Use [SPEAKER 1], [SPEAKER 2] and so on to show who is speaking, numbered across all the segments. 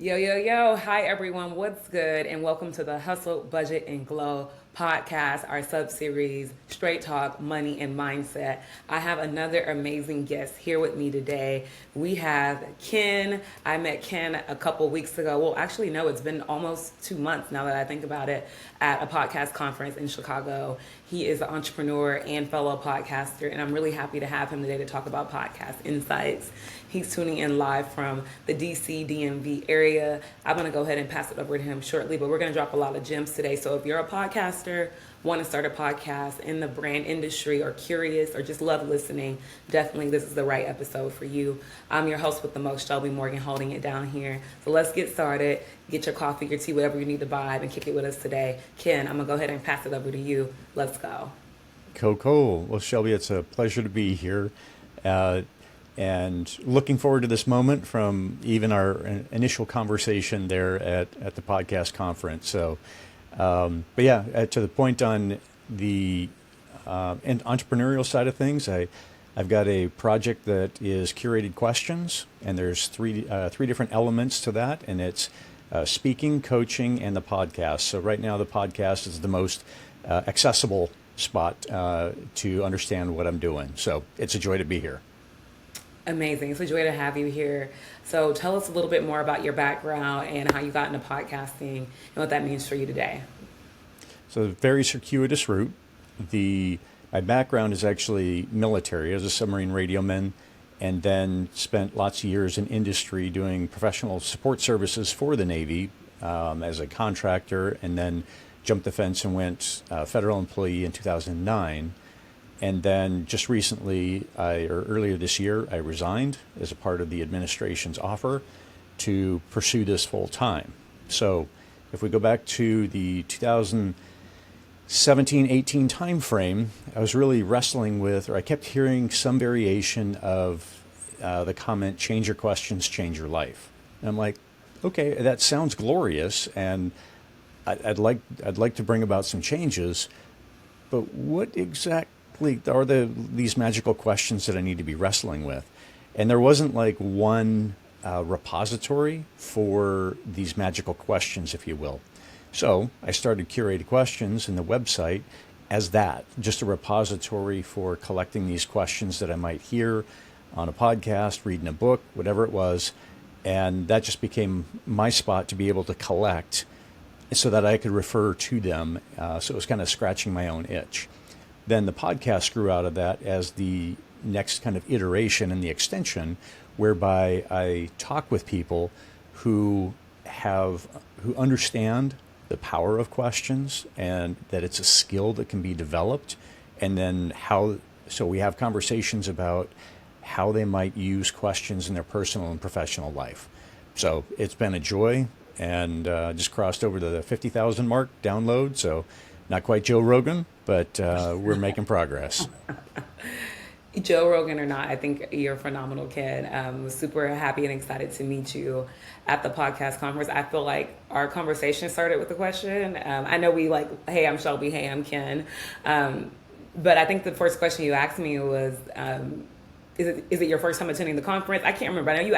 [SPEAKER 1] Yo, yo, yo. Hi, everyone. What's good? And welcome to the Hustle, Budget, and Glow podcast, our sub series, Straight Talk, Money, and Mindset. I have another amazing guest here with me today. We have Ken. I met Ken a couple weeks ago. Well, actually, no, it's been almost 2 months now that I think about it, at a podcast conference in Chicago. He is an entrepreneur and fellow podcaster, and I'm really happy to have him today to talk about podcast insights. He's tuning in live from the DC DMV area. I'm going to go ahead and pass it over to him shortly, but we're going to drop a lot of gems today. So if you're a podcaster, want to start a podcast in the brand industry, or curious, or just love listening, definitely this is the right episode for you. I'm your host with the most, Shelbie Morgan, holding it down here. So let's get started. Get your coffee, your tea, whatever you need to vibe, and kick it with us today. Ken, I'm going to go ahead and pass it over to you. Let's go.
[SPEAKER 2] Cool. Well, Shelby, it's a pleasure to be here. And looking forward to this moment from even our initial conversation there at the podcast conference. So, but yeah, to the point on the and entrepreneurial side of things, I've got a project that is curated questions, and there's three different elements to that, and it's speaking, coaching, and the podcast. So right now, the podcast is the most accessible spot to understand what I'm doing. So it's a joy to be here.
[SPEAKER 1] Amazing. It's a joy to have you here. So tell us a little bit more about your background and how you got into podcasting and what that means for you today.
[SPEAKER 2] So a very circuitous route. My background is actually military as a submarine radioman, and then spent lots of years in industry doing professional support services for the Navy as a contractor, and then jumped the fence and went federal employee in 2009. And then just recently, or earlier this year, I resigned as a part of the administration's offer to pursue this full time. So if we go back to the 2017-18 timeframe, I was really wrestling with, or I kept hearing some variation of the comment, change your questions, change your life. And I'm like, okay, that sounds glorious, and I'd like to bring about some changes, but what exactly are these magical questions that I need to be wrestling with? And there wasn't like one repository for these magical questions, if you will. So I started curated questions in the website as that, just a repository for collecting these questions that I might hear on a podcast, reading a book, whatever it was. And that just became my spot to be able to collect so that I could refer to them. So it was kind of scratching my own itch. Then the podcast grew out of that as the next kind of iteration and the extension, whereby I talk with people who understand the power of questions and that it's a skill that can be developed, and then so we have conversations about how they might use questions in their personal and professional life. So it's been a joy, and just crossed over the 50,000 mark download. So not quite Joe Rogan, but we're making progress.
[SPEAKER 1] Joe Rogan or not, I think you're phenomenal, Ken. Was super happy and excited to meet you at the podcast conference. I feel like our conversation started with a question. I know hey, I'm Shelby, hey, I'm Ken. But I think the first question you asked me was, is it your first time attending the conference? I can't remember. I know you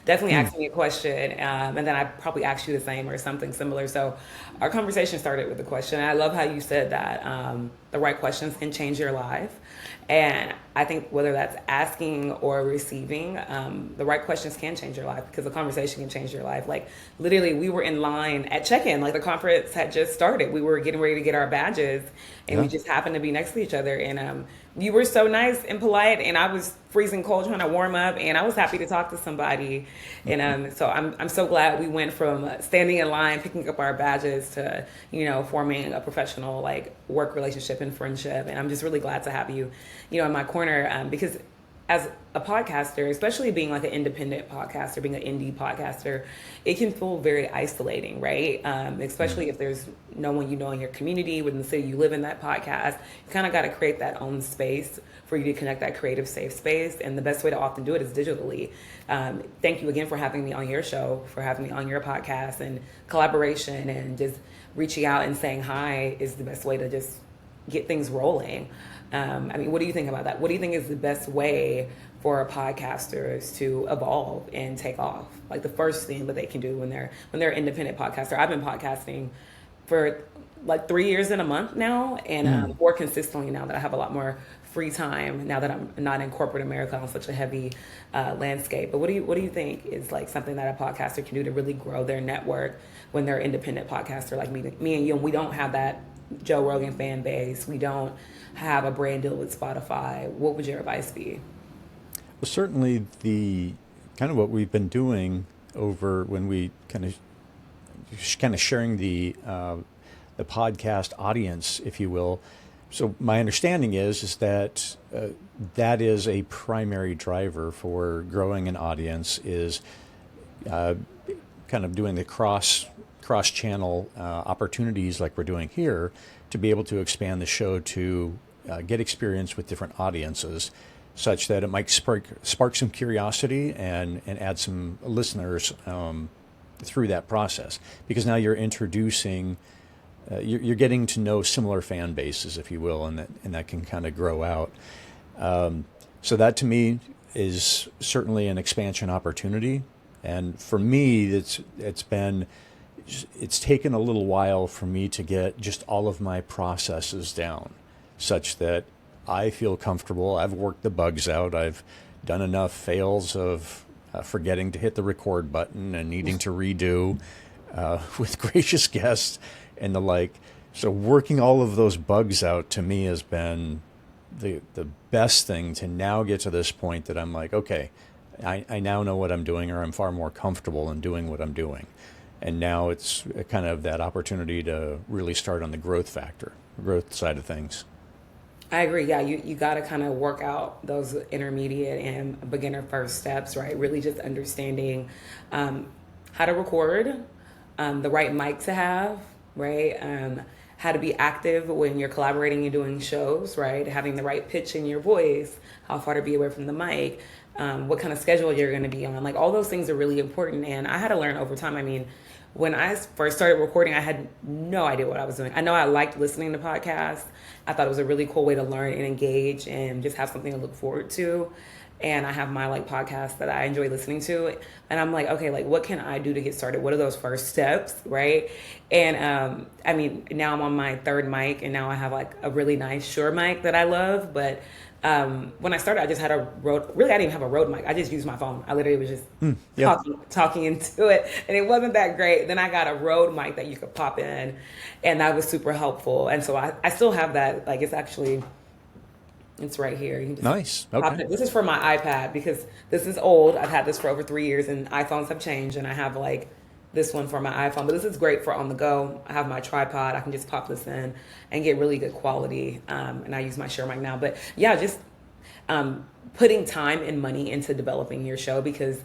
[SPEAKER 1] definitely asked me a question, and then I probably asked you the same or something similar. So our conversation started with a question. I love how you said that the right questions can change your life. And I think whether that's asking or receiving, the right questions can change your life, because the conversation can change your life. Like literally, we were in line at check-in, like the conference had just started. We were getting ready to get our badges, and we just happened to be next to each other. And you were so nice and polite, and I was freezing cold trying to warm up, and I was happy to talk to somebody. And so I'm so glad we went from standing in line, picking up our badges, to forming a professional work relationship and friendship. And I'm just really glad to have you in my corner, because as a podcaster, especially being like an independent podcaster, being an indie podcaster, it can feel very isolating, right? Especially if there's no one in your community, within the city you live in, that podcast. You kind of got to create that own space for you to connect, that creative safe space. And the best way to often do it is digitally. Thank you again for having me on your show, for having me on your podcast, and collaboration, and just reaching out and saying hi is the best way to just get things rolling. What do you think about that? What do you think is the best way for podcasters to evolve and take off. Like the first thing that they can do when they're independent podcaster. I've been podcasting for like 3 years and a month now, and more consistently now that I have a lot more free time. Now that I'm not in corporate America on such a heavy landscape. But what do you think is like something that a podcaster can do to really grow their network when they're independent podcaster like me and you? And we don't have that Joe Rogan fan base. We don't have a brand deal with Spotify. What would your advice be?
[SPEAKER 2] Well, certainly the kind of what we've been doing over when we kind of sharing the podcast audience, if you will. So my understanding is that that is a primary driver for growing an audience, is kind of doing the cross channel opportunities like we're doing here, to be able to expand the show to get experience with different audiences, such that it might spark some curiosity and add some listeners through that process. Because now you're introducing, you're getting to know similar fan bases, if you will, and that can kind of grow out. So that to me is certainly an expansion opportunity. And for me, it's taken a little while for me to get just all of my processes down, such that I feel comfortable. I've worked the bugs out. I've done enough fails of forgetting to hit the record button and needing to redo with gracious guests and the like. So working all of those bugs out to me has been the best thing to now get to this point that I'm like, okay, I now know what I'm doing, or I'm far more comfortable in doing what I'm doing. And now it's kind of that opportunity to really start on the growth side of things.
[SPEAKER 1] I agree. Yeah, you got to kind of work out those intermediate and beginner first steps, right? Really just understanding how to record, the right mic to have, right? How to be active when you're collaborating and doing shows, right? Having the right pitch in your voice, how far to be away from the mic, what kind of schedule you're going to be on. Like all those things are really important. And I had to learn over time. I mean, when I first started recording, I had no idea what I was doing. I know I liked listening to podcasts. I thought it was a really cool way to learn and engage and just have something to look forward to. And I have my like podcasts that I enjoy listening to. And I'm like, okay, like what can I do to get started? What are those first steps, right? And I mean, now I'm on my third mic, and now I have like a really nice Shure mic that I love. But when I started, I just had I didn't even have a Rode mic. I just used my phone. I literally was just talking into it, and it wasn't that great. Then I got a Rode mic that you could pop in, and that was super helpful. And so I still have that. Like it's right here. You can just
[SPEAKER 2] nice.
[SPEAKER 1] pop
[SPEAKER 2] Okay.
[SPEAKER 1] it. This is for my iPad because this is old. I've had this for over 3 years, and iPhones have changed, and I have like this one for my iPhone. But this is great for on the go. I have my tripod. I can just pop this in and get really good quality. And I use my Shure mic now. But yeah, just putting time and money into developing your show, because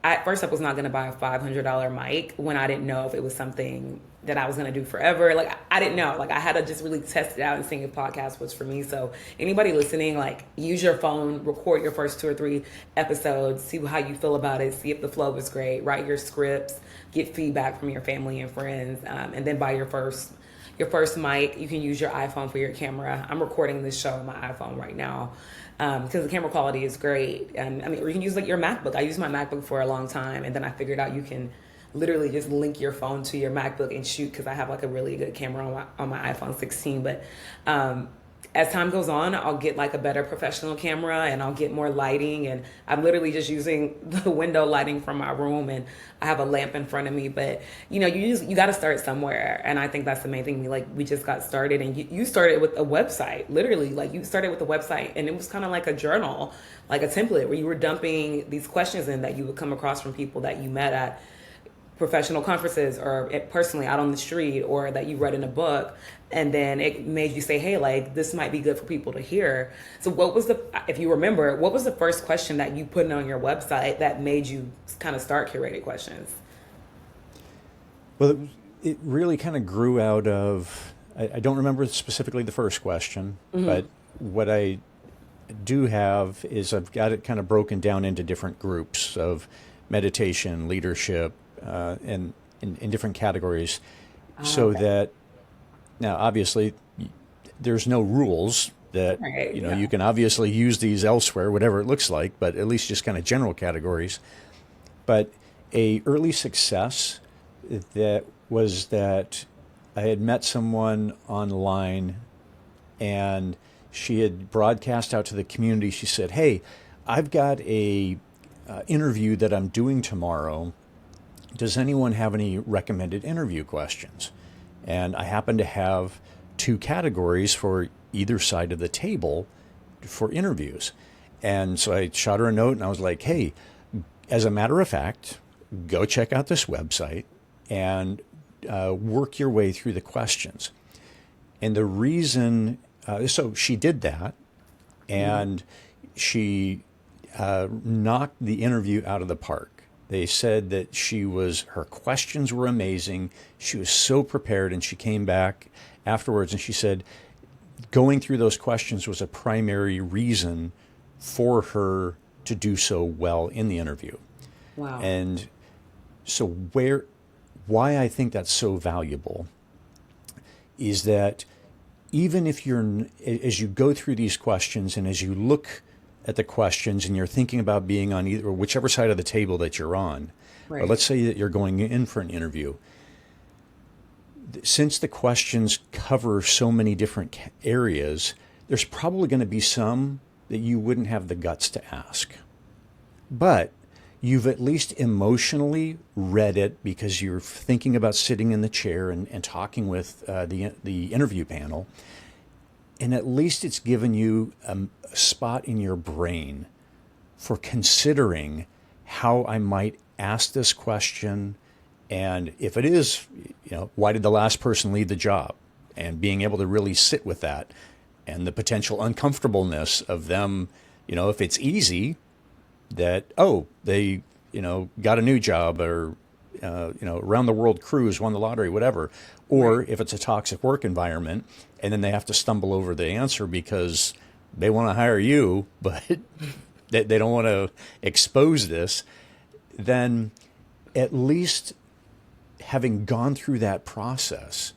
[SPEAKER 1] at first I was not going to buy a $500 mic when I didn't know if it was something that I was going to do forever. Like I didn't know. Like I had to just really test it out and see if podcast was for me. So anybody listening, like use your phone, record your first 2 or 3 episodes, see how you feel about it, see if the flow was great, write your scripts, get feedback from your family and friends, and then buy your first mic. You can use your iPhone for your camera. I'm recording this show on my iPhone right now because the camera quality is great. And I mean, or you can use like your MacBook. I used my MacBook for a long time, and then I figured out you can literally just link your phone to your MacBook and shoot, because I have like a really good camera on my iPhone 16. But as time goes on, I'll get like a better professional camera, and I'll get more lighting, and I'm literally just using the window lighting from my room, and I have a lamp in front of me. But you know, you got to start somewhere, and I think that's the main thing. We just got started, and you started with a website. Literally, like you started with a website, and it was kind of like a journal, like a template where you were dumping these questions in that you would come across from people that you met at professional conferences or personally out on the street, or that you read in a book, and then it made you say, hey, like this might be good for people to hear. So if you remember, what was the first question that you put on your website that made you kind of start curated questions?
[SPEAKER 2] Well, it really kind of grew out of, I don't remember specifically the first question, but what I do have is I've got it kind of broken down into different groups of meditation, leadership, and in different categories, so that now obviously there's no rules that,
[SPEAKER 1] Right.
[SPEAKER 2] you
[SPEAKER 1] Yeah.
[SPEAKER 2] can obviously use these elsewhere, whatever it looks like, but at least just kind of general categories. But a early success that was that I had met someone online, and she had broadcast out to the community. She said, "Hey, I've got a interview that I'm doing tomorrow. Does anyone have any recommended interview questions?" And I happen to have two categories for either side of the table for interviews. And so I shot her a note and I was like, "Hey, as a matter of fact, go check out this website and work your way through the questions." And the reason, so she did that, and she knocked the interview out of the park. They said that her questions were amazing. She was so prepared, and she came back afterwards and she said going through those questions was a primary reason for her to do so well in the interview.
[SPEAKER 1] Wow.
[SPEAKER 2] And so why I think that's so valuable is that even if as you go through these questions and as you look at the questions and you're thinking about being on either or whichever side of the table that you're on, or
[SPEAKER 1] Right.
[SPEAKER 2] let's say that you're going in for an interview, since the questions cover so many different areas, there's probably going to be some that you wouldn't have the guts to ask. But you've at least emotionally read it because you're thinking about sitting in the chair and talking with the interview panel. And at least it's given you a spot in your brain for considering how I might ask this question. And if it is, why did the last person leave the job? And being able to really sit with that and the potential uncomfortableness of them, if it's easy, that, oh, they, got a new job or, around the world cruise, won the lottery, whatever. Or
[SPEAKER 1] Right.
[SPEAKER 2] if it's a toxic work environment and then they have to stumble over the answer because they want to hire you, but they don't want to expose this, then at least having gone through that process,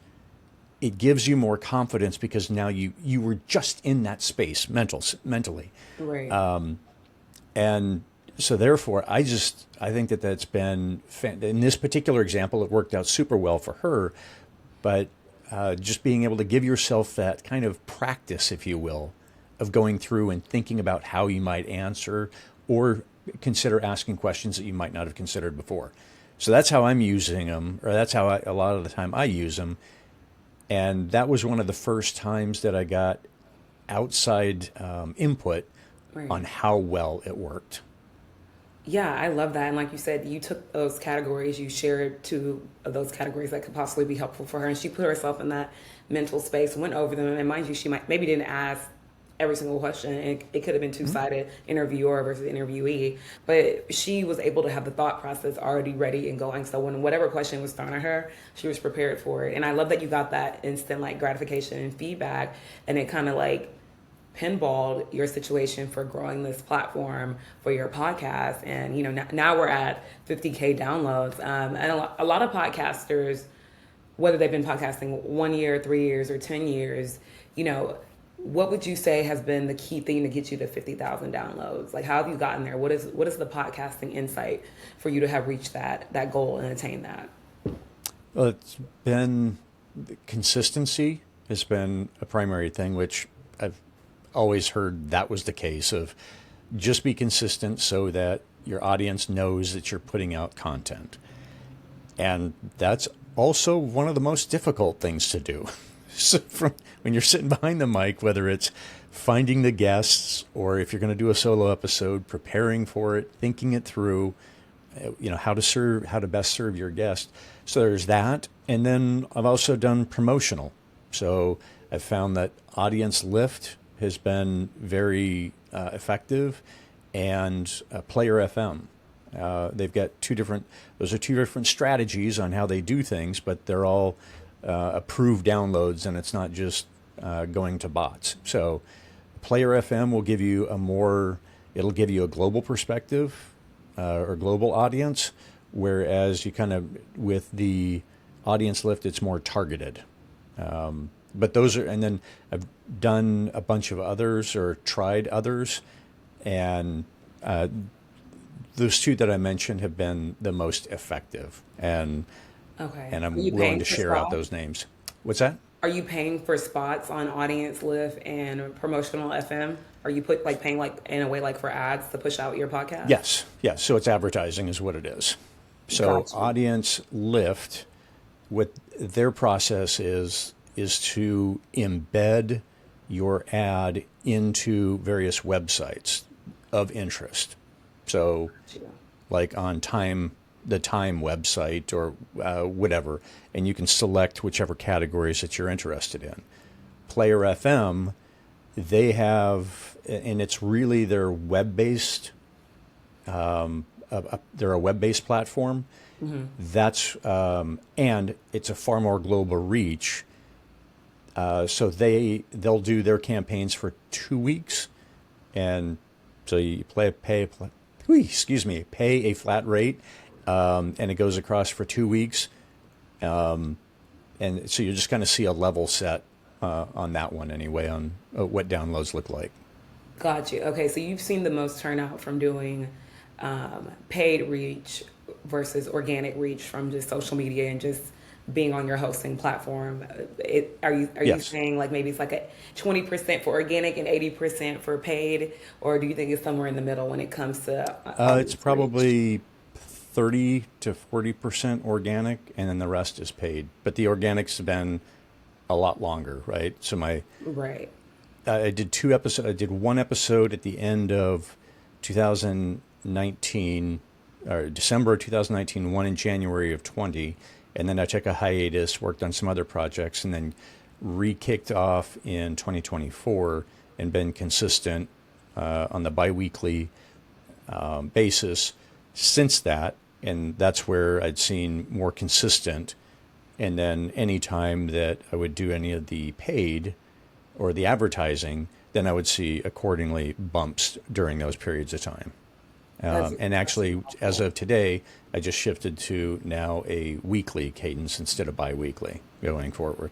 [SPEAKER 2] it gives you more confidence because now you were just in that space mentally.
[SPEAKER 1] Right.
[SPEAKER 2] And so therefore, I think that that's been, in this particular example, it worked out super well for her, but just being able to give yourself that kind of practice, if you will, of going through and thinking about how you might answer or consider asking questions that you might not have considered before. So that's how I'm using them, or that's how a lot of the time I use them. And that was one of the first times that I got outside input
[SPEAKER 1] Right.
[SPEAKER 2] on how well it worked.
[SPEAKER 1] Yeah, I love that. And like you said, you took those categories, you shared two of those categories that could possibly be helpful for her. And she put herself in that mental space, went over them. And mind you, she maybe didn't ask every single question. And it could have been two-sided, interviewer versus interviewee. But she was able to have the thought process already ready and going. So when whatever question was thrown at her, she was prepared for it. And I love that you got that instant like gratification and feedback. And it kind of like pinballed your situation for growing this platform for your podcast. And now we're at 50K downloads, and a lot of podcasters, whether they've been podcasting 1 year, 3 years, or 10 years, what would you say has been the key thing to get you to 50,000 downloads? Like, how have you gotten there? What is the podcasting insight for you to have reached that goal and attain that?
[SPEAKER 2] Well, it's been consistency has been a primary thing, which I've always heard that was the case of just be consistent so that your audience knows that you're putting out content. And that's also one of the most difficult things to do. So when you're sitting behind the mic, whether it's finding the guests or if you're going to do a solo episode, preparing for it, thinking it through, how to best serve your guest. So there's that. And then I've also done promotional. So I've found that audience lift has been very effective, and Player FM. They've got those are two different strategies on how they do things, but they're all approved downloads, and it's not just going to bots. So Player FM will give you it'll give you a global perspective or global audience, whereas you kind of, with the audience lift, it's more targeted. But those are, and then I've done a bunch of others or tried others, and those two that I mentioned have been the most effective,
[SPEAKER 1] Okay.
[SPEAKER 2] and
[SPEAKER 1] Are
[SPEAKER 2] I'm
[SPEAKER 1] you
[SPEAKER 2] willing
[SPEAKER 1] paying
[SPEAKER 2] to
[SPEAKER 1] for
[SPEAKER 2] share out
[SPEAKER 1] spots?
[SPEAKER 2] those names. What's that?
[SPEAKER 1] Are you paying for spots on Audience Lift and Promotional FM? Are you paying like in a way like for ads to push out your podcast?
[SPEAKER 2] Yes, yes. So it's advertising is what it is. So
[SPEAKER 1] Got you.
[SPEAKER 2] Audience Lift, what their process is to embed your ad into various websites of interest. So
[SPEAKER 1] Got you.
[SPEAKER 2] like on the Time website or whatever, and you can select whichever categories that you're interested in. Player FM, they have, and it's really their web-based. They're a web-based platform. That's and it's a far more global reach. So they'll do their campaigns for 2 weeks, and so you pay a flat rate, and it goes across for 2 weeks, and so you just kind of see a level set on that one anyway on what downloads look like.
[SPEAKER 1] Got you. Okay, so you've seen the most turnout from doing paid reach versus organic reach from just social media and just being on your hosting platform. Are you
[SPEAKER 2] Yes.
[SPEAKER 1] saying like maybe it's like a 20% for organic and 80% for paid, or do you think it's somewhere in the middle when it comes to
[SPEAKER 2] It's
[SPEAKER 1] audience reach?
[SPEAKER 2] probably 30 to 40% organic, and then the rest is paid. But the organic's been a lot longer, right? So
[SPEAKER 1] Right.
[SPEAKER 2] I did 2 episodes. I did one episode at the end of 2019, or December of 2019, one in January of 20, and then I took a hiatus, worked on some other projects, and then re-kicked off in 2024 and been consistent on the biweekly basis since that, and that's where I'd seen more consistent. And then any time that I would do any of the paid or the advertising, then I would see accordingly bumps during those periods of time.
[SPEAKER 1] That's
[SPEAKER 2] And
[SPEAKER 1] that's
[SPEAKER 2] actually, as
[SPEAKER 1] helpful.
[SPEAKER 2] of today, I just shifted to now a weekly cadence instead of biweekly going forward.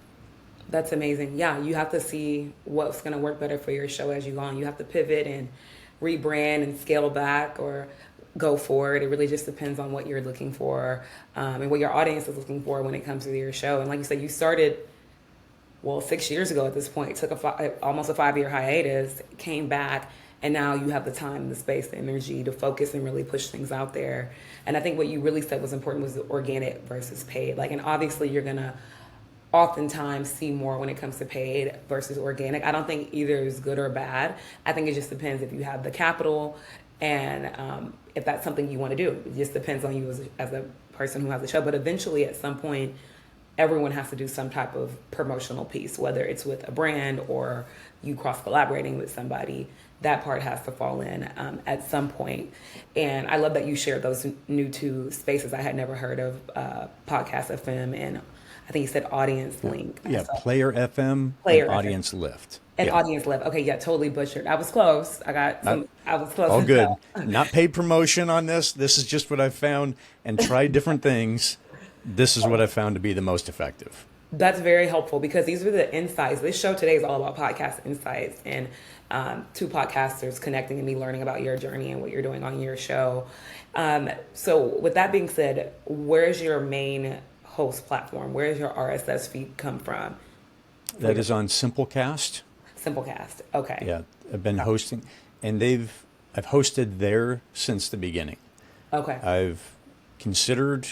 [SPEAKER 1] That's amazing. Yeah, you have to see what's going to work better for your show as you go on. You have to pivot and rebrand and scale back or go forward. It really just depends on what you're looking for and what your audience is looking for when it comes to your show. And like you said, you started, well, 6 years ago at this point, took almost a 5 year hiatus, came back, and now you have the time, the space, the energy to focus and really push things out there. And I think what you really said was important was the organic versus paid. Like, and obviously you're gonna oftentimes see more when it comes to paid versus organic. I don't think either is good or bad. I think it just depends if you have the capital and if that's something you want to do. It just depends on you as a person who has a show. But eventually, at some point, everyone has to do some type of promotional piece, whether it's with a brand or you cross collaborating with somebody. That part has to fall in at some point. And I love that you shared those new two spaces. I had never heard of Podcast FM and I think you said Audience Link.
[SPEAKER 2] Yeah,
[SPEAKER 1] So
[SPEAKER 2] Player FM and
[SPEAKER 1] Player FM
[SPEAKER 2] Audience Lift.
[SPEAKER 1] and
[SPEAKER 2] Yeah,
[SPEAKER 1] Audience Live. Okay, yeah, totally butchered. I was close.
[SPEAKER 2] not,
[SPEAKER 1] I was close
[SPEAKER 2] all
[SPEAKER 1] as
[SPEAKER 2] good.
[SPEAKER 1] well.
[SPEAKER 2] Not paid promotion on this. This is just what I've found and tried different things. This is what I found to be the most effective.
[SPEAKER 1] That's very helpful because these are the insights. This show today is all about podcast insights and two podcasters connecting and me learning about your journey and what you're doing on your show. So, with that being said, where's your main host platform? Where's your RSS feed come from for
[SPEAKER 2] That
[SPEAKER 1] your
[SPEAKER 2] is on Simplecast.
[SPEAKER 1] Simplecast? Okay.
[SPEAKER 2] Yeah, I've been hosting, and I've hosted there since the beginning.
[SPEAKER 1] Okay.
[SPEAKER 2] I've considered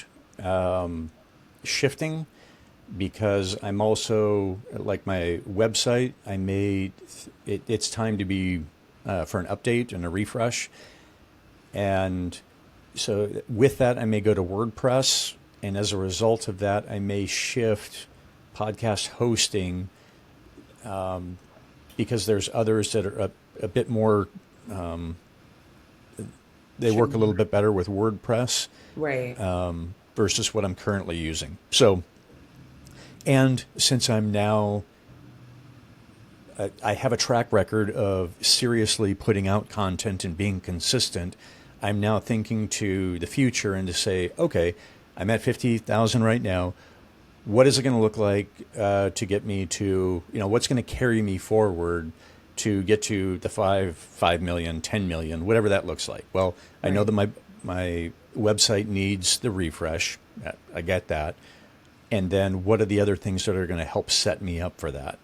[SPEAKER 2] shifting because I'm also like my website. I made it's time to be for an update and a refresh, and so with that, I may go to WordPress, and as a result of that, I may shift podcast hosting because there's others that are a bit more. They work a little bit better with WordPress
[SPEAKER 1] Right.
[SPEAKER 2] versus what I'm currently using. So, and since I'm now, I have a track record of seriously putting out content and being consistent, I'm now thinking to the future and to say, okay, I'm at 50,000 right now. what is it going to look like to get me to, what's going to carry me forward to get to the 5 million, 10 million, whatever that looks like. Well, I know that my website needs the refresh. I get that. And then what are the other things that are going to help set me up for that?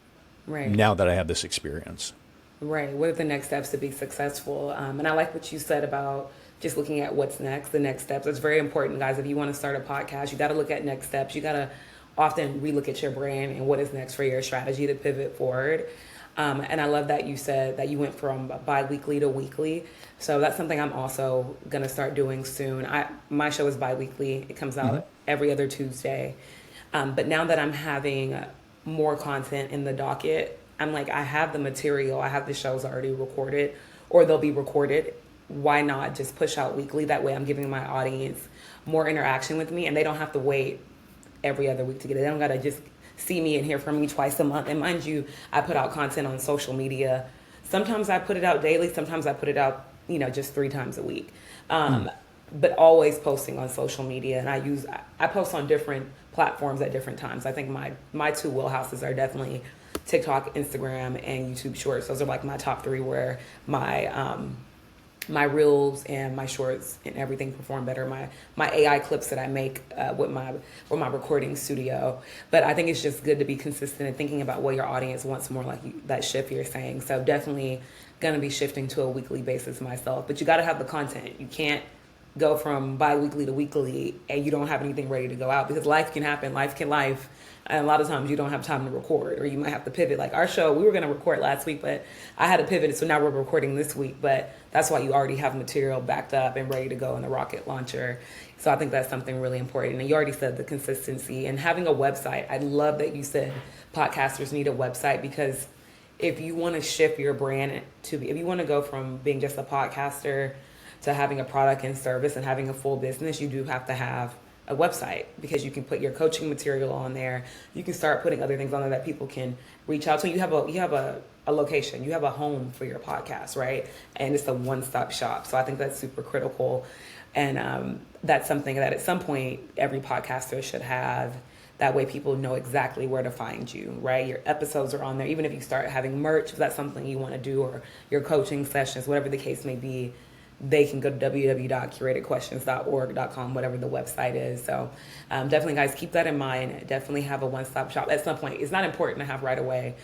[SPEAKER 1] Right.
[SPEAKER 2] Now that I have this experience.
[SPEAKER 1] Right. What are the next steps to be successful? And I like what you said about just looking at what's next, the next steps. It's very important, guys. If you want to start a podcast, you got to look at next steps. You got to often relook at your brand and what is next for your strategy to pivot forward. And I love that you said that you went from bi-weekly to weekly. So that's something I'm also going to start doing soon. My show is bi-weekly. It comes out every other Tuesday. But now that I'm having more content in the docket, I'm like, I have the material. I have the shows already recorded, or they'll be recorded. Why not just push out weekly? That way I'm giving my audience more interaction with me, and they don't have to wait every other week to get it. They don't got to just see me and hear from me twice a month. And mind you, I put out content on social media. Sometimes I put it out daily. Sometimes I put it out, just 3 times a week. But always posting on social media. And I post on different platforms at different times. I think my 2 wheelhouses are definitely TikTok, Instagram, and YouTube Shorts. Those are like my top 3 where my reels and my shorts and everything perform better. My AI clips that I make with my recording studio. But I think it's just good to be consistent and thinking about what your audience wants more, like that shift you're saying. So definitely going to be shifting to a weekly basis myself. But you got to have the content. You can't go from bi-weekly to weekly and you don't have anything ready to go out, because life can happen. Life can life. And a lot of times you don't have time to record, or you might have to pivot. Like our show, we were going to record last week, but I had to pivot. So now we're recording this week, but that's why you already have material backed up and ready to go in the rocket launcher. So I think that's something really important. And you already said the consistency and having a website. I love that you said podcasters need a website, because if you want to shift your brand if you want to go from being just a podcaster to having a product and service and having a full business, you do have to have a website, because you can put your coaching material on there. You can start putting other things on there that people can reach out to. You have a location, you have a home for your podcast, right? And it's a one-stop shop. So I think that's super critical. And that's something that at some point every podcaster should have. That way people know exactly where to find you, right? Your episodes are on there. Even if you start having merch, if that's something you want to do, or your coaching sessions, whatever the case may be, they can go to www.curatedquestions.org.com, whatever the website is. So definitely, guys, keep that in mind. Definitely have a one-stop shop at some point. It's not important to have right away.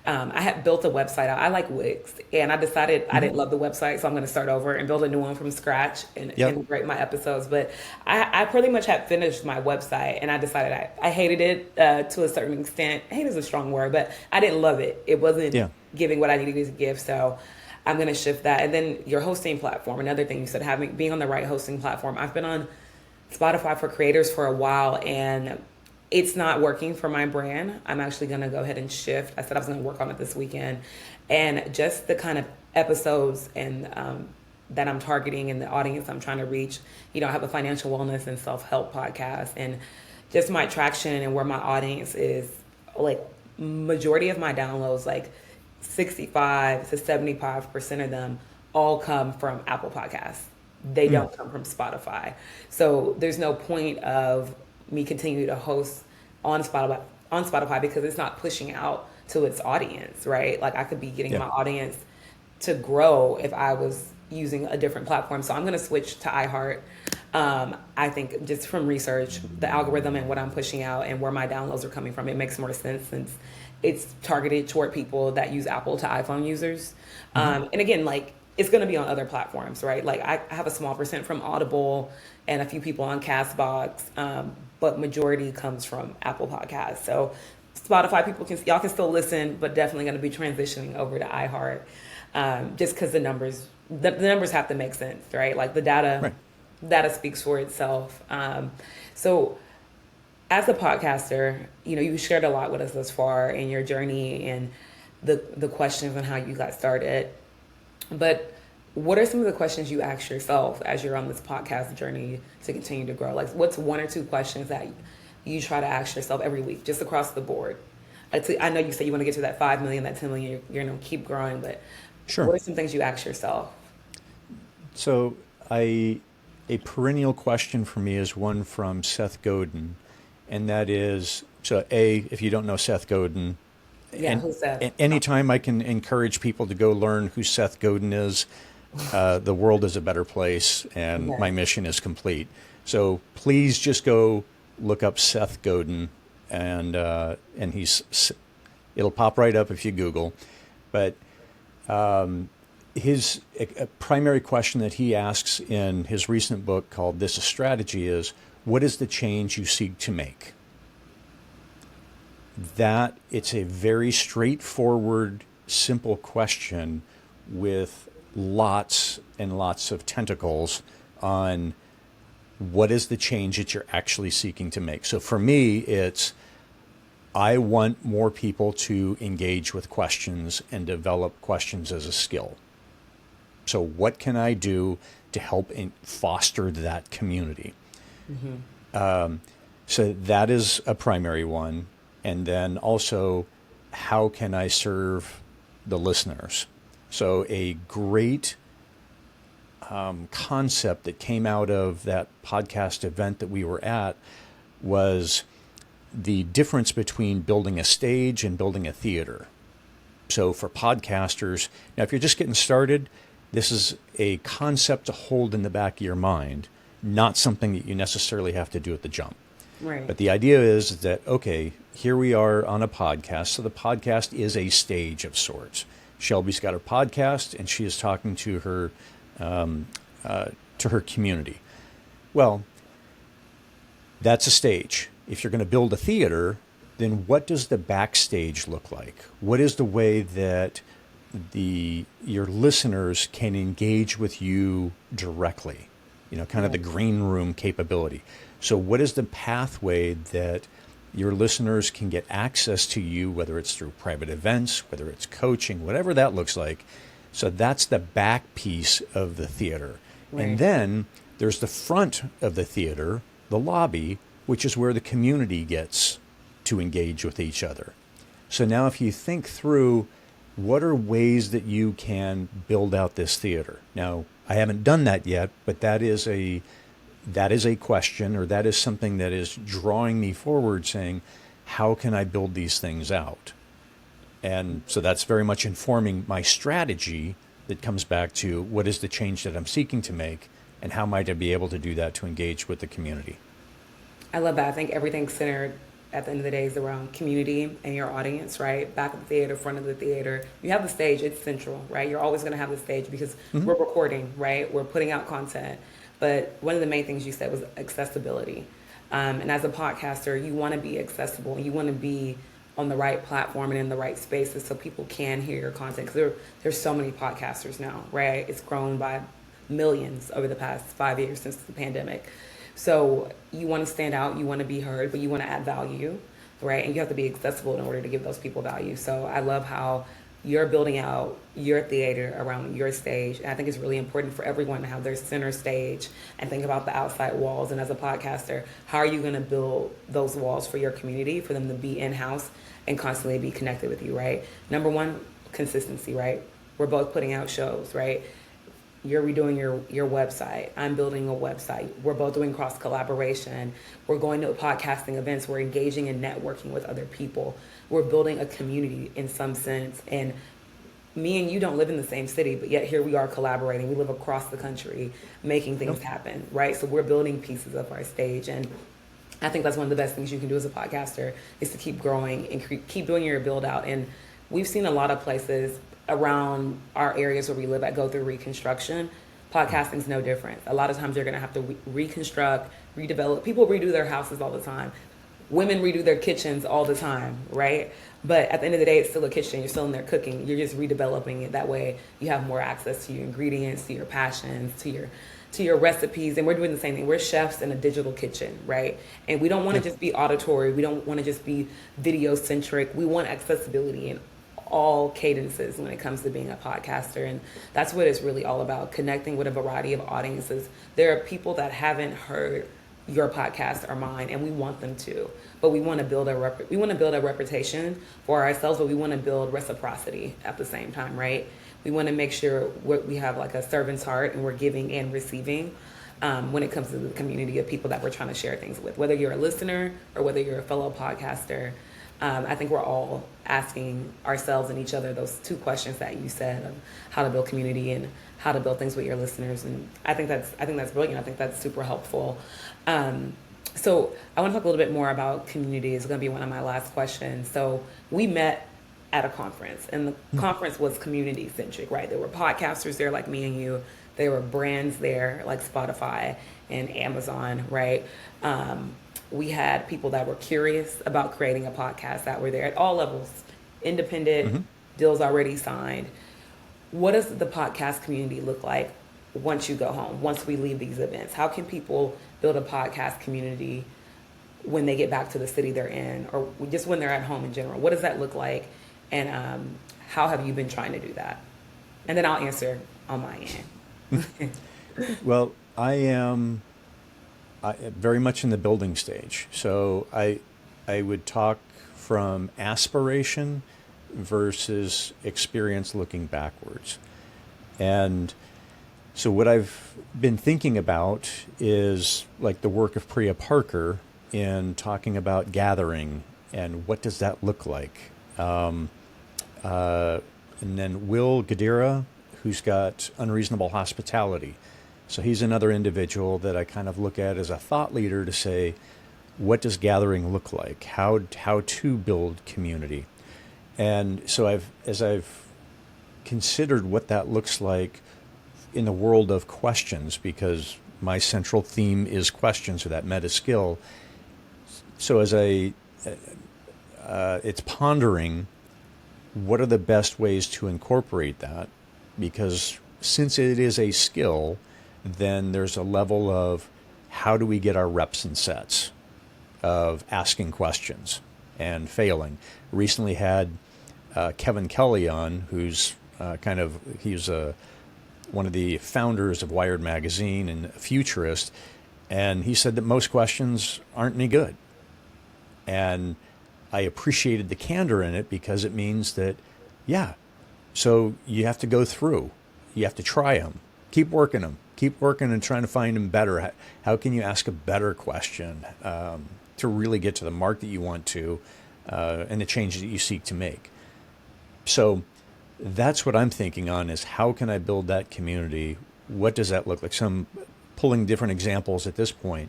[SPEAKER 1] I had built a website. I like Wix, and I decided I didn't love the website, so I'm going to start over and build a new one from scratch and integrate my episodes. But I pretty much had finished my website, and I decided I hated it to a certain extent. Hate is a strong word, but I didn't love it. It wasn't giving what I needed to give, so I'm going to shift that. And then your hosting platform, another thing you said, being on the right hosting platform. I've been on Spotify for creators for a while, and it's not working for my brand. I'm actually going to go ahead and shift. I said I was going to work on it this weekend. And just the kind of episodes and that I'm targeting and the audience I'm trying to reach. I have a financial wellness and self-help podcast, and just my traction and where my audience is, like majority of my downloads, like 65 to 75% of them all come from Apple Podcasts. They don't come from Spotify. So there's no point of me continuing to host on Spotify because it's not pushing out to its audience, right? Like I could be getting my audience to grow if I was using a different platform. So I'm going to switch to iHeart. I think just from research, the algorithm and what I'm pushing out and where my downloads are coming from, it makes more sense since it's targeted toward people that use Apple to iPhone users. And again, like it's going to be on other platforms, right? Like I have a small percent from Audible and a few people on Castbox, but majority comes from Apple Podcasts. So Spotify people y'all can still listen, but definitely going to be transitioning over to iHeart, just because the numbers have to make sense, right? Like the data speaks for itself. So as a podcaster, you shared a lot with us thus far in your journey and the questions on how you got started. But what are some of the questions you ask yourself as you're on this podcast journey to continue to grow? Like what's 1 or 2 questions that you try to ask yourself every week, just across the board? I know you say you want to get to that 5 million, that 10 million, you're going to keep growing, but what are some things you ask yourself?
[SPEAKER 2] So a perennial question for me is one from Seth Godin. and that is, so if you don't know Seth Godin,
[SPEAKER 1] Yeah, who's that?
[SPEAKER 2] anytime I can encourage people to go learn who Seth Godin is, the world is a better place, and my
[SPEAKER 1] Yes.
[SPEAKER 2] mission is complete. So please just go look up Seth Godin, and it'll pop right up if you Google. But his a primary question that he asks in his recent book called "This is Strategy" is, "What is the change you seek to make?" That it's a very straightforward, simple question with lots and lots of tentacles on what is the change that you're actually seeking to make. So for me, it's I want more people to engage with questions and develop questions as a skill. So what can I do to help foster that community? So that is a primary one. And then also, how can I serve the listeners? So a great concept that came out of that podcast event that we were at was the difference between building a stage and building a theater. So for podcasters, now if you're just getting started, this is a concept to hold in the back of your mind, not something that you necessarily have to do at the jump.
[SPEAKER 1] Right.
[SPEAKER 2] But the idea is that, okay, here we are on a podcast. So the podcast is a stage of sorts. Shelbie's got her podcast, and she is talking to her community. Well, that's a stage. If you're going to build a theater, then what does the backstage look like? What is the way that your listeners can engage with you directly? Kind of the green room capability. So what is the pathway that your listeners can get access to you, whether it's through private events, whether it's coaching, whatever that looks like? So that's the back piece of the theater.
[SPEAKER 1] Right.
[SPEAKER 2] And then there's the front of the theater, the lobby, which is where the community gets to engage with each other. So now if you think through what are ways that you can build out this theater. Now, I haven't done that yet, but that is a question, or that is something that is drawing me forward, saying, how can I build these things out? And so that's very much informing my strategy that comes back to what is the change that I'm seeking to make, and how might I be able to do that to engage with the community?
[SPEAKER 1] I love that. I think everything's centered at the end of the day is around community and your audience, right? Back of the theater, front of the theater. You have the stage, it's central, right? You're always going to have the stage because we're recording, right? We're putting out content. But one of the main things you said was accessibility. And as a podcaster, you want to be accessible. You want to be on the right platform and in the right spaces so people can hear your content. Because there's so many podcasters now, right? It's grown by millions over the past 5 years since the pandemic. So you want to stand out, you want to be heard, but you want to add value, right? And you have to be accessible in order to give those people value. So I love how you're building out your theater around your stage. And I think it's really important for everyone to have their center stage and think about the outside walls. And as a podcaster, how are you going to build those walls for your community, for them to be in-house and constantly be connected with you, right? Number one, consistency, right? We're both putting out shows, right? You're redoing your website. I'm building a website. We're both doing cross collaboration. We're going to podcasting events. We're engaging and networking with other people. We're building a community in some sense. And me and you don't live in the same city, but yet here we are collaborating. We live across the country, making things happen, right? So we're building pieces of our stage. And I think that's one of the best things you can do as a podcaster is to keep growing and keep doing your build out. And we've seen a lot of places around our areas where we live at go through reconstruction. Podcasting is no different. A lot of times you're going to have to reconstruct, redevelop. People redo their houses all the time. Women redo their kitchens all the time, right? But at the end of the day, it's still a kitchen. You're still in there cooking. You're just redeveloping it. That way you have more access to your ingredients, to your passions, to your recipes. And we're doing the same thing. We're chefs in a digital kitchen, right? And we don't want to just be auditory. We don't want to just be video centric. We want accessibility in all cadences when it comes to being a podcaster. And that's what it's really all about, connecting with a variety of audiences. There are people that haven't heard your podcast or mine, and we want them to, but we want to build a reputation for ourselves, but we want to build reciprocity at the same time, right? We want to make sure we have like a servant's heart and we're giving and receiving. when it comes to the community of people that we're trying to share things with, whether you're a listener or whether you're a fellow podcaster. I think we're all asking ourselves and each other those two questions that you said of how to build community and how to build things with your listeners. And I think that's brilliant. I think that's super helpful. So I want to talk a little bit more about community. It's going to be one of my last questions. So we met at a conference, and the conference was community centric, right? There were podcasters there like me and you. There were brands there like Spotify and Amazon, right? We had people that were curious about creating a podcast that were there at all levels, independent, deals already signed. What does the podcast community look like once you go home, once we leave these events? How can people build a podcast community when they get back to the city they're in, or just when they're at home in general? What does that look like? And how have you been trying to do that? And then I'll answer on my end.
[SPEAKER 2] Well, I am very much in the building stage. So I would talk from aspiration versus experience looking backwards. And so what I've been thinking about is like the work of Priya Parker in talking about gathering and what does that look like. And then Will Gadira, who's got Unreasonable Hospitality. So he's another individual that I kind of look at as a thought leader to say, what does gathering look like? How to build community? And so as I've considered what that looks like in the world of questions, because my central theme is questions, or that meta skill. So as it's pondering, what are the best ways to incorporate that? Because since it is a skill, then there's a level of how do we get our reps and sets of asking questions and failing. Recently had Kevin Kelly on, who's he's one of the founders of Wired Magazine and a futurist, and he said that most questions aren't any good. And I appreciated the candor in it because it means that, yeah, so you have to go through. You have to try them. Keep working them. Keep working and trying to find them better. How can you ask a better question to really get to the mark that you want to and the change that you seek to make? So that's what I'm thinking on is how can I build that community? What does that look like? So I'm pulling different examples at this point,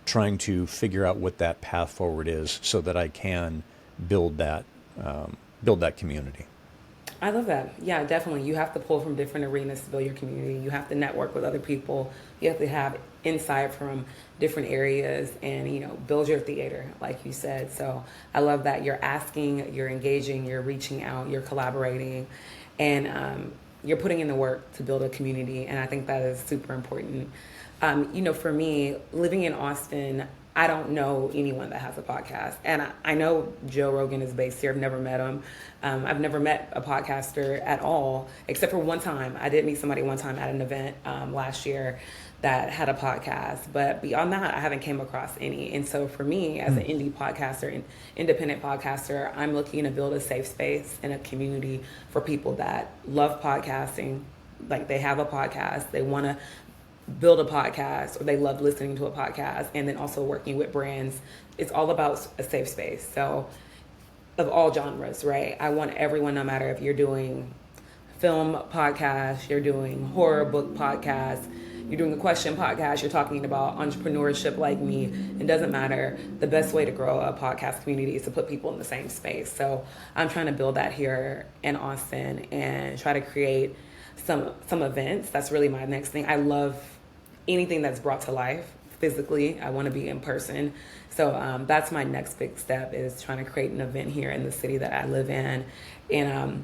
[SPEAKER 2] trying to figure out what that path forward is so that I can build that community.
[SPEAKER 1] I love that. Yeah, definitely. You have to pull from different arenas to build your community. You have to network with other people. You have to have insight from different areas and, build your theater, like you said. So I love that you're asking, you're engaging, you're reaching out, you're collaborating, and you're putting in the work to build a community. And I think that is super important. For me, living in Austin, I don't know anyone that has a podcast. And I know Joe Rogan is based here. I've never met him. I've never met a podcaster at all, except for one time. I did meet somebody one time at an event last year that had a podcast. But beyond that, I haven't came across any. And so for me, as an indie podcaster and independent podcaster, I'm looking to build a safe space and a community for people that love podcasting, like they have a podcast, they want to build a podcast, or they love listening to a podcast, and then also working with brands. It's all about a safe space. So of all genres, right? I want everyone, no matter if you're doing film podcast, you're doing horror book podcast, you're doing a question podcast, you're talking about entrepreneurship like me, it doesn't matter. The best way to grow a podcast community is to put people in the same space. So I'm trying to build that here in Austin and try to create some events. That's really my next thing. I love anything that's brought to life physically. I want to be in person. So that's my next big step, is trying to create an event here in the city that I live in. And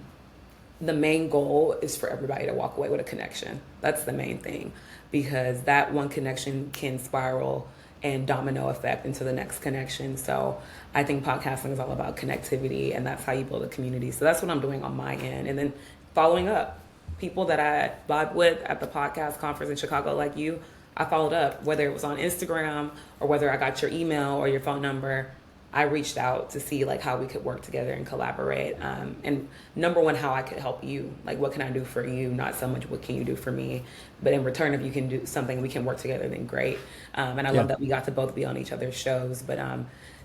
[SPEAKER 1] the main goal is for everybody to walk away with a connection. That's the main thing, because that one connection can spiral and domino effect into the next connection. So I think podcasting is all about connectivity, and that's how you build a community. So that's what I'm doing on my end. And then following up. People that I vibe with at the podcast conference in Chicago, like you, I followed up, whether it was on Instagram or whether I got your email or your phone number. I reached out to see like how we could work together and collaborate. And number one, how I could help you. Like, what can I do for you? Not so much what can you do for me, but in return, if you can do something, we can work together, then great. And I
[SPEAKER 2] Yeah.
[SPEAKER 1] love that we got to both be on each other's shows. But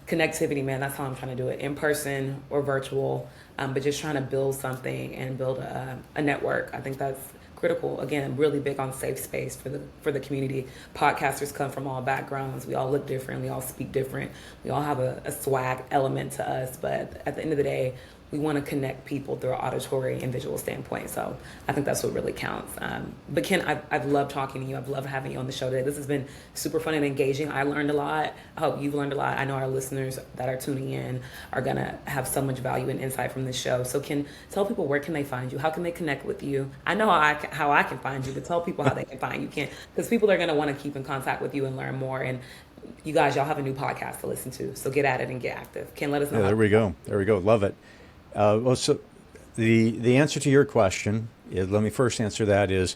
[SPEAKER 1] connectivity, man, that's how I'm trying to do it, in person or virtual. But just trying to build something and build a network. I think that's critical. Again, I'm really big on safe space for the community. Podcasters come from all backgrounds. We all look different. We all speak different. We all have a swag element to us. But at the end of the day, we want to connect people through an auditory and visual standpoint. So I think that's what really counts. But Ken, I've loved talking to you. I've loved having you on the show today. This has been super fun and engaging. I learned a lot. I hope you've learned a lot. I know our listeners that are tuning in are going to have so much value and insight from this show. So Ken, tell people, where can they find you? How can they connect with you? I know how I can find you, but tell people how they can find you, Ken, because people are going to want to keep in contact with you and learn more. And you guys, y'all have a new podcast to listen to. So get at it and get active. Ken, let us know.
[SPEAKER 2] Yeah, there we go. There we go. Love it. Well, so the answer to your question, let me first answer that, is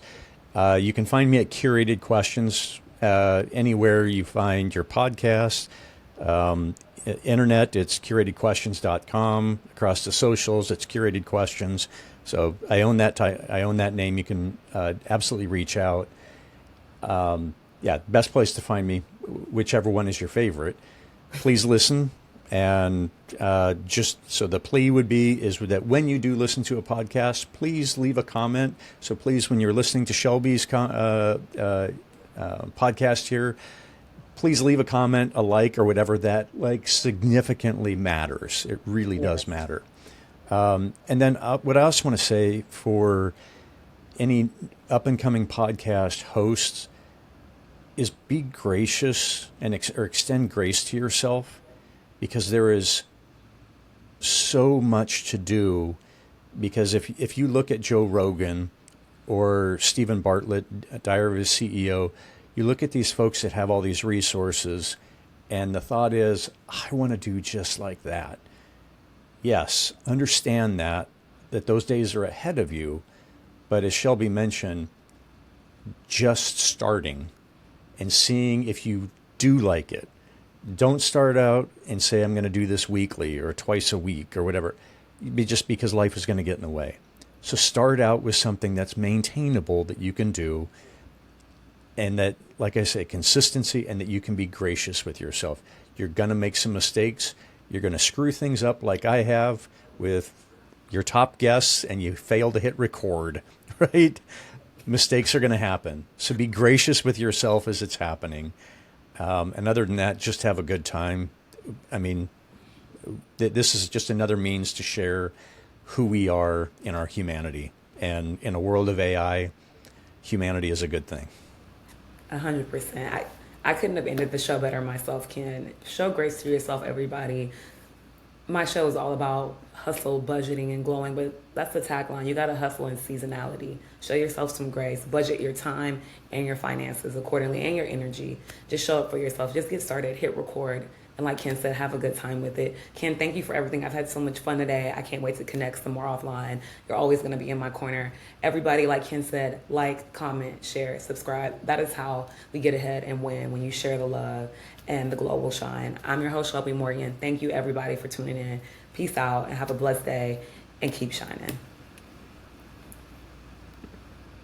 [SPEAKER 2] you can find me at Curated Questions anywhere you find your podcast. Internet, it's curatedquestions.com. Across the socials, it's Curated Questions. So I own that name. You can absolutely reach out. Best place to find me, whichever one is your favorite. Please listen. And just so the plea would be is that when you do listen to a podcast, please leave a comment. So please, when you're listening to Shelbie's podcast here, please leave a comment, a like, or whatever. That like significantly matters. It really does matter. And then what I also want to say for any up and coming podcast hosts is be gracious and or extend grace to yourself. Because there is so much to do. Because if you look at Joe Rogan or Stephen Bartlett, Diary of a CEO, you look at these folks that have all these resources, and the thought is, I want to do just like that. Yes, understand that those days are ahead of you. But as Shelbie mentioned, just starting and seeing if you do like it. Don't start out and say, I'm going to do this weekly or twice a week or whatever, just because life is going to get in the way. So start out with something that's maintainable that you can do, and that, like I say, consistency, and that you can be gracious with yourself. You're going to make some mistakes. You're going to screw things up like I have with your top guests, and you fail to hit record, right? Mistakes are going to happen. So be gracious with yourself as it's happening. And other than that, just have a good time. I mean, this is just another means to share who we are in our humanity. And in a world of AI, humanity is a good thing.
[SPEAKER 1] 100%. I couldn't have ended the show better myself, Ken. Show grace to yourself, everybody. My show is all about hustle, budgeting, and glowing, but that's the tagline. You got to hustle in seasonality. Show yourself some grace. Budget your time and your finances accordingly, and your energy. Just show up for yourself. Just get started. Hit record. And like Ken said, have a good time with it. Ken, thank you for everything. I've had so much fun today. I can't wait to connect some more offline. You're always going to be in my corner. Everybody, like Ken said, like, comment, share, subscribe. That is how we get ahead and win, when you share the love, and the glow will shine. I'm your host, Shelbie Morgan. Thank you, everybody, for tuning in. Peace out, and have a blessed day, and keep shining.